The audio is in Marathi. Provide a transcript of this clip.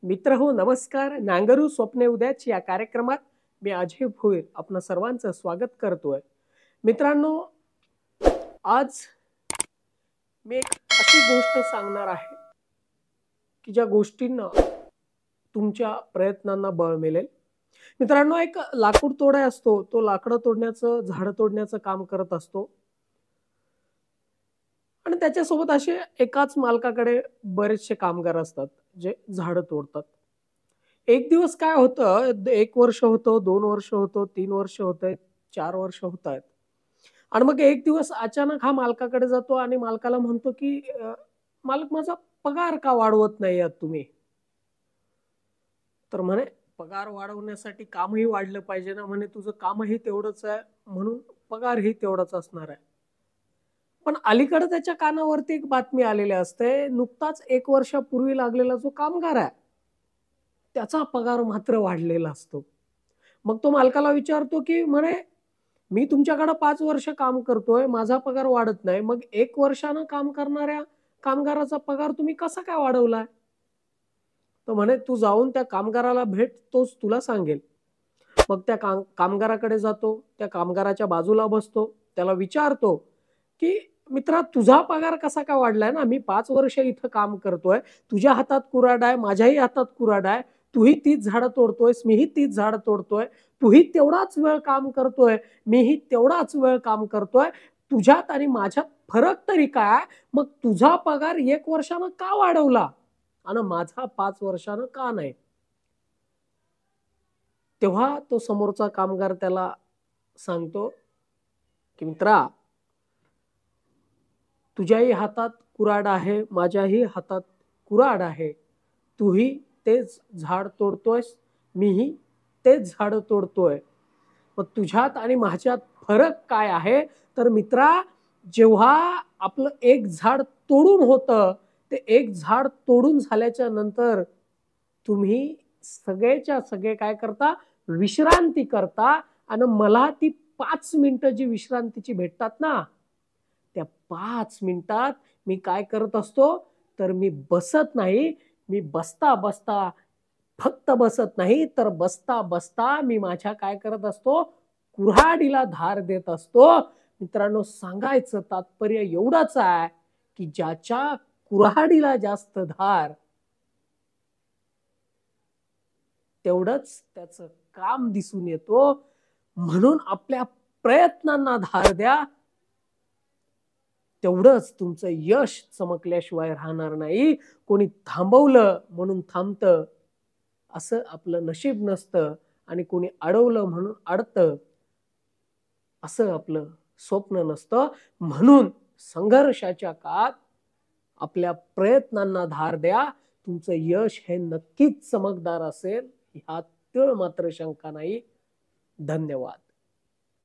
मित्र हो नमस्कार. नांगरू स्वप्ने उद्याच या कार्यक्रमात मी अजय भोईर आपणा सर्वांचं स्वागत करतोय. मित्रांनो, आज मी एक अशी गोष्ट सांगणार आहे की ज्या गोष्टींना तुमच्या प्रयत्नांना बळ मिळेल. मित्रांनो, एक लाकूड तोडा असतो, तो लाकडं तोडण्याचं झाड तोडण्याचं काम करत असतो आणि त्याच्यासोबत असे एकाच मालकाकडे बरेचसे कामगार असतात जे झाडं तोडतात. एक दिवस काय होतं, 1 वर्ष होतं, 2 वर्ष होतं, 3 वर्ष होतंय, 4 वर्ष होतायत आणि मग एक दिवस अचानक हा मालकाकडे जातो आणि मालकाला म्हणतो की "मालक, माझा पगार का वाढवत नाही आहात तुम्ही?" तर म्हणे, "पगार वाढवण्यासाठी कामही वाढलं पाहिजे ना." म्हणे, "तुझं कामही तेवढंच आहे म्हणून पगारही तेवढाच असणार आहे." पण अलीकडे त्याच्या कानावरती एक बातमी आलेली असते, नुकताच 1 वर्षापूर्वी लागलेला जो कामगार आहे, त्याचा पगार मात्र वाढलेला असतो. मग तो मालकाला विचारतो की म्हणे, "मी तुमच्याकडे 5 वर्ष काम करतोय, माझा पगार वाढत नाही. मग 1 वर्षानं काम करणाऱ्या कामगाराचा पगार तुम्ही कसा काय वाढवलाय?" तो म्हणे, "तू जाऊन त्या कामगाराला भेट, तोच तुला सांगेल." मग त्या कामगाराकडे जातो, त्या कामगाराच्या बाजूला बसतो, त्याला विचारतो की "मित्रा, तुझा पगार कसा काय वाढलाय ना? मी 5 वर्ष इथं काम करतोय. तुझ्या हातात कुऱ्हाड आहे, माझ्याही हातात कुऱ्हाड आहे. तूही तीच झाडं तोडतोयस, मीही तीच झाडं तोडतोय. तूही तेवढाच वेळ काम करतोय, मीही तेवढाच वेळ काम करतोय. तुझ्यात आणि माझ्यात फरक तरी काय? मग तुझा पगार 1 वर्षानं का वाढवला आणि माझा 5 वर्षानं का नाही?" तेव्हा तो समोरचा कामगार त्याला सांगतो की "मित्रा, तुझ्याही हातात कुऱ्हाड आहे, माझ्याही हातात कुऱ्हाड आहे. तूही तेच झाड तोडतोयस, मीही तेच झाडं तोडतोय. मग तुझ्यात आणि माझ्यात फरक काय आहे? तर मित्रा, जेव्हा आपलं एक झाड तोडून होतं, ते एक झाड तोडून झाल्याच्या नंतर तुम्ही सगळेच्या सगळे काय करता? विश्रांती करता आणि मला ती 5 मिनिटं जी विश्रांतीची भेटतात ना, त्या 5 मिनिटात मी काय करत असतो, तर मी बसत नाही. मी बसता-बसता, फक्त बसत नाही, तर बसता-बसता मी माझ्या काय करत असतो, कुऱ्हाडीला धार देत असतो." मित्रांनो, सांगायचं तात्पर्य एवढंच आहे, की ज्याच्या कुऱ्हाडीला जास्त धार, तेवढंच त्याचं काम दिसून येतो. म्हणून आपल्या प्रयत्नांना धार द्या. तेवढंच तुमचं यश चमकल्याशिवाय राहणार नाही. कोणी थांबवलं म्हणून थांबतं, असं आपलं नशीब नसतं आणि कोणी अडवलं म्हणून अडतं, असं आपलं स्वप्न नसतं. म्हणून संघर्षाच्या काळात आपल्या प्रयत्नांना धार द्या. तुमचं यश हे नक्कीच चमकदार असेल, ह्यात तीळ मात्र शंका नाही. धन्यवाद.